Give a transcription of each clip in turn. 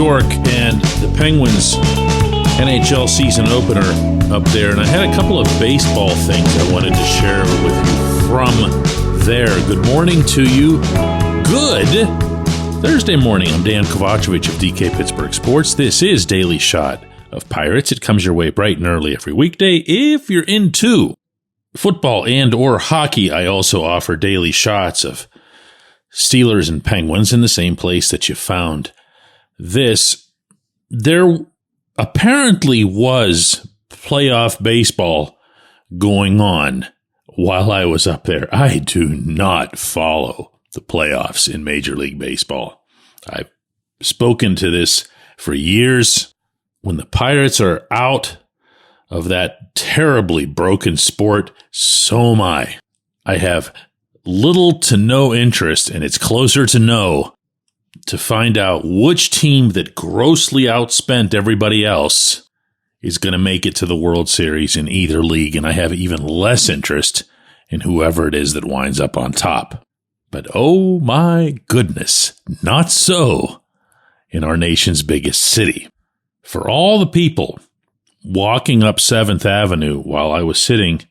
York and the Penguins NHL season opener up there, and I had a couple of baseball things I wanted to share with you from there. Good morning to you. Good Thursday morning. I'm Dejan Kovacevic of DK Pittsburgh Sports. This is Daily Shot of Pirates. It comes your way bright and early every weekday. If you're into football and or hockey, I also offer daily shots of Steelers and Penguins in the same place that you found this. There apparently was playoff baseball going on while I was up there. I do not follow the playoffs in Major League Baseball. I've spoken to this for years. When the Pirates are out of that terribly broken sport, so am I. I have little to no interest, and it's closer to no, to find out which team that grossly outspent everybody else is going to make it to the World Series in either league, and I have even less interest in whoever it is that winds up on top. But oh my goodness, not so in our nation's biggest city. For all the people walking up 7th Avenue while I was sitting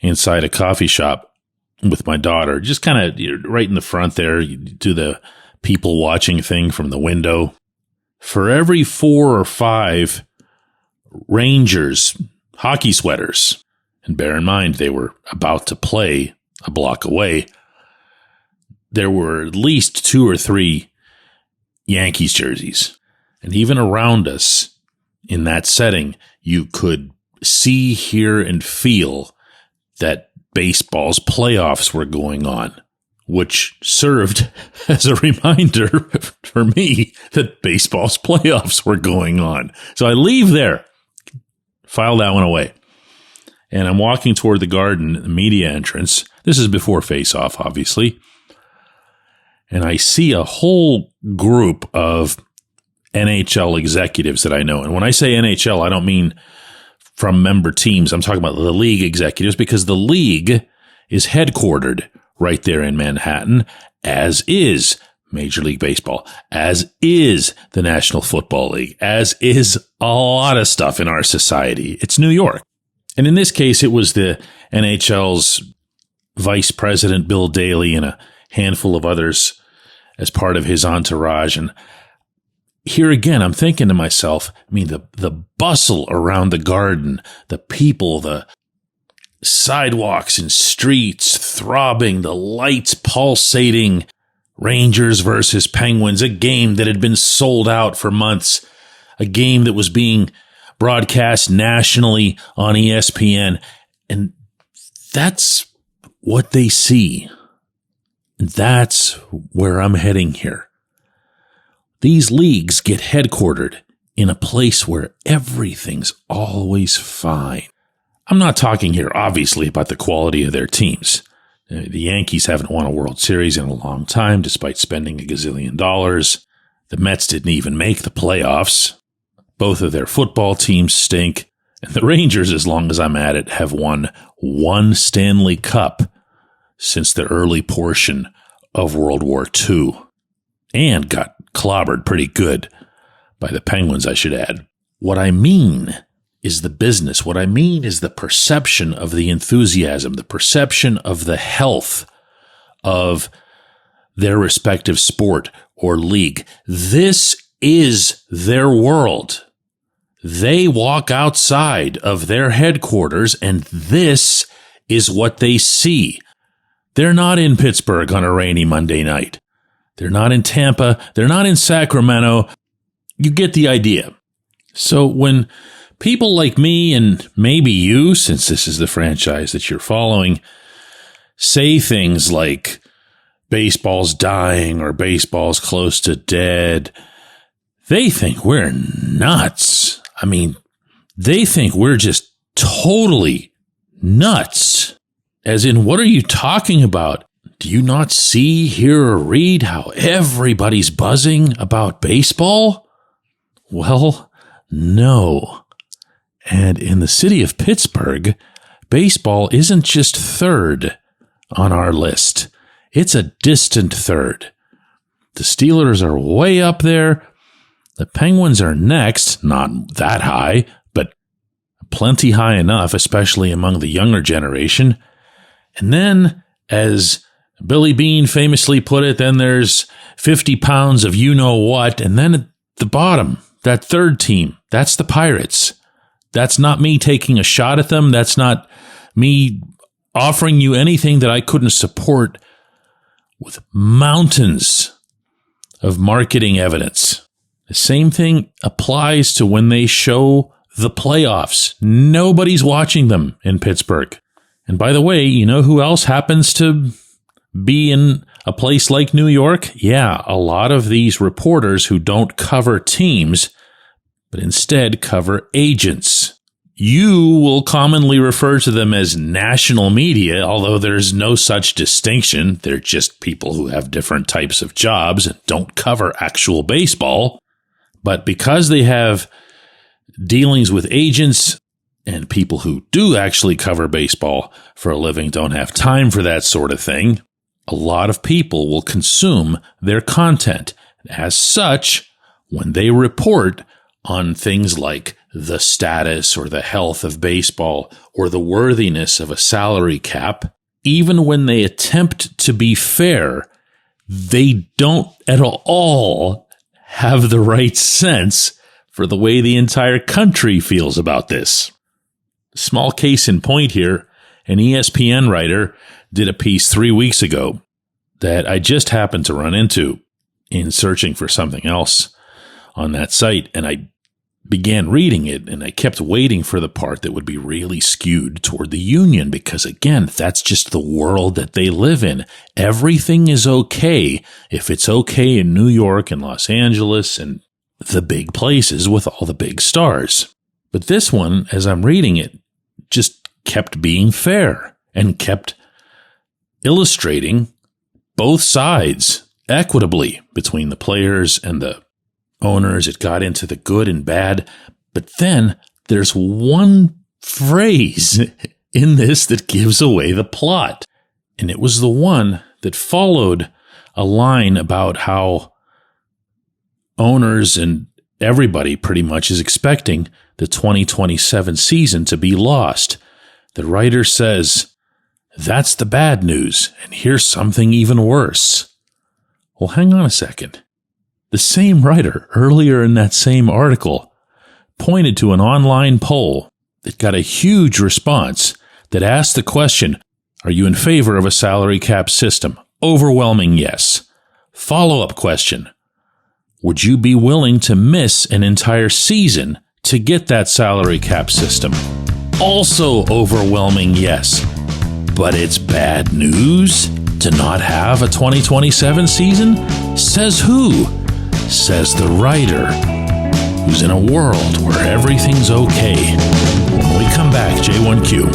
inside a coffee shop with my daughter, just kind of right in the front there, you do the people watching thing from the window. For every 4 or 5 Rangers hockey sweaters, and bear in mind they were about to play a block away, there were at least 2 or 3 Yankees jerseys. And even around us in that setting, you could see, hear, and feel that baseball's playoffs were going on, which served as a reminder for me that baseball's playoffs were going on. So I leave there, file that one away, and I'm walking toward the Garden, the media entrance. This is before face-off, obviously. And I see a whole group of NHL executives that I know. And when I say NHL, I don't mean from member teams. I'm talking about the league executives, because the league is headquartered right there in Manhattan, as is Major League Baseball, as is the National Football League, as is a lot of stuff in our society. It's New York. And in this case, it was the NHL's vice president, Bill Daly, and a handful of others as part of his entourage. And here again, I'm thinking to myself, the bustle around the Garden, the people, the sidewalks and streets throbbing, the lights pulsating, Rangers versus Penguins, a game that had been sold out for months, a game that was being broadcast nationally on ESPN. And that's what they see. And that's where I'm heading here. These leagues get headquartered in a place where everything's always fine. I'm not talking here, obviously, about the quality of their teams. The Yankees haven't won a World Series in a long time, despite spending $1 gazillion. The Mets didn't even make the playoffs. Both of their football teams stink. And the Rangers, as long as I'm at it, have won 1 Stanley Cup since the early portion of World War II. And got clobbered pretty good by the Penguins, I should add. What I mean is the business. What I mean is the perception of the enthusiasm, the perception of the health of their respective sport or league. This is their world. They walk outside of their headquarters, and this is what they see. They're not in Pittsburgh on a rainy Monday night. They're not in Tampa. They're not in Sacramento. You get the idea. So when people like me, and maybe you, since this is the franchise that you're following, say things like baseball's dying or baseball's close to dead, they think we're nuts. They think we're just totally nuts. As in, what are you talking about? Do you not see, hear, or read how everybody's buzzing about baseball? Well, no. And in the city of Pittsburgh, baseball isn't just third on our list. It's a distant third. The Steelers are way up there. The Penguins are next, not that high, but plenty high enough, especially among the younger generation. And then, as Billy Beane famously put it, then there's 50 pounds of you-know-what, and then at the bottom, that third team, that's the Pirates. That's not me taking a shot at them. That's not me offering you anything that I couldn't support with mountains of marketing evidence. The same thing applies to when they show the playoffs. Nobody's watching them in Pittsburgh. And by the way, you know who else happens to be in a place like New York? Yeah, a lot of these reporters who don't cover teams, but instead cover agents. You will commonly refer to them as national media, although there's no such distinction. They're just people who have different types of jobs and don't cover actual baseball. But because they have dealings with agents and people who do actually cover baseball for a living don't have time for that sort of thing, a lot of people will consume their content. As such, when they report on things like the status or the health of baseball or the worthiness of a salary cap, even when they attempt to be fair, they don't at all have the right sense for the way the entire country feels about this. Small case in point here, an ESPN writer did a piece 3 weeks ago that I just happened to run into in searching for something else on that site, and I began reading it, and I kept waiting for the part that would be really skewed toward the union, because again, that's just the world that they live in. Everything is okay if it's okay in New York and Los Angeles and the big places with all the big stars. But this one, as I'm reading it, just kept being fair and kept illustrating both sides equitably between the players and the owners. It got into the good and bad. But then there's one phrase in this that gives away the plot. And it was the one that followed a line about how owners and everybody pretty much is expecting the 2027 season to be lost. The writer says, "That's the bad news, and here's something even worse." Well, hang on a second. The same writer, earlier in that same article, pointed to an online poll that got a huge response that asked the question, are you in favor of a salary cap system? Overwhelming yes. Follow-up question, would you be willing to miss an entire season to get that salary cap system? Also overwhelming yes. But it's bad news to not have a 2027 season? Says who? Says the writer, who's in a world where everything's okay. When we come back, J1Q.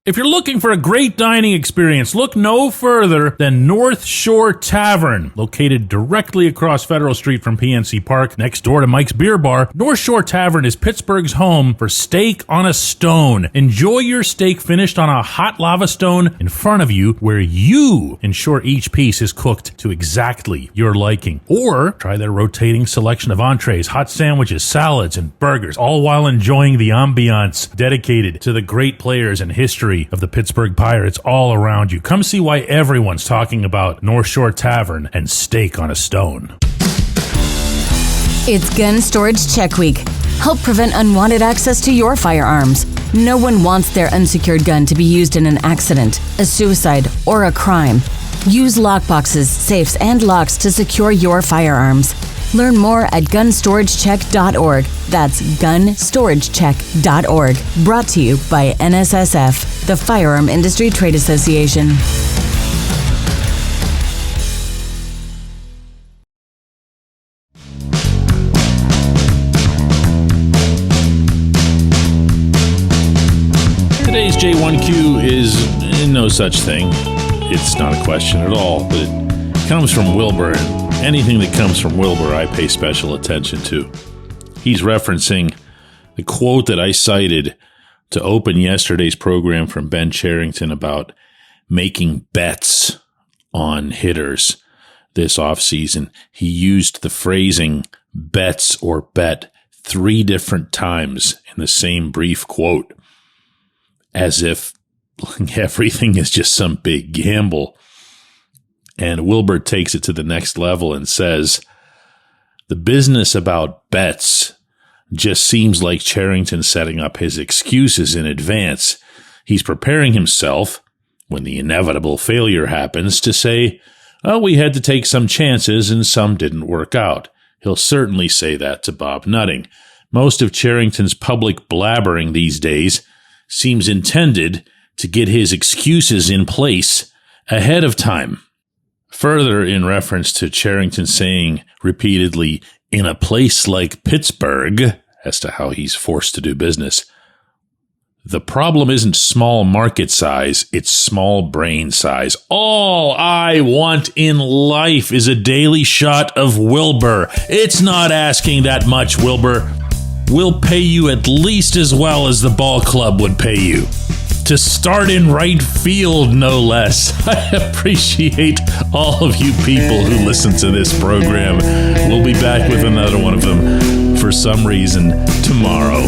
If you're looking for a great dining experience, look no further than North Shore Tavern. Located directly across Federal Street from PNC Park, next door to Mike's Beer Bar, North Shore Tavern is Pittsburgh's home for steak on a stone. Enjoy your steak finished on a hot lava stone in front of you, where you ensure each piece is cooked to exactly your liking. Or try their rotating selection of entrees, hot sandwiches, salads, and burgers, all while enjoying the ambiance dedicated to the great players and history of the Pittsburgh Pirates all around you. Come see why everyone's talking about North Shore Tavern and steak on a stone. It's Gun Storage Check Week. Help prevent unwanted access to your firearms. No one wants their unsecured gun to be used in an accident, a suicide, or a crime. Use lockboxes, safes, and locks to secure your firearms. Learn more at gunstoragecheck.org. That's gunstoragecheck.org. Brought to you by NSSF, the Firearm Industry Trade Association. Today's J1Q is no such thing. It's not a question at all, but it comes from Wilbur, and anything that comes from Wilbur, I pay special attention to. He's referencing the quote that I cited to open yesterday's program from Ben Cherington about making bets on hitters this offseason. He used the phrasing bets or bet 3 different times in the same brief quote, as if everything is just some big gamble. And Wilbur takes it to the next level and says, the business about bets just seems like Cherington setting up his excuses in advance. He's preparing himself, when the inevitable failure happens, to say, oh, we had to take some chances and some didn't work out. He'll certainly say that to Bob Nutting. Most of Cherington's public blabbering these days seems intended to get his excuses in place ahead of time. Further, in reference to Cherington saying repeatedly, in a place like Pittsburgh, as to how he's forced to do business, the problem isn't small market size, it's small brain size. All I want in life is a daily shot of Wilbur. It's not asking that much, Wilbur. We'll pay you at least as well as the ball club would pay you. To start in right field, no less. I appreciate all of you people who listen to this program. We'll be back with another one of them for some reason tomorrow.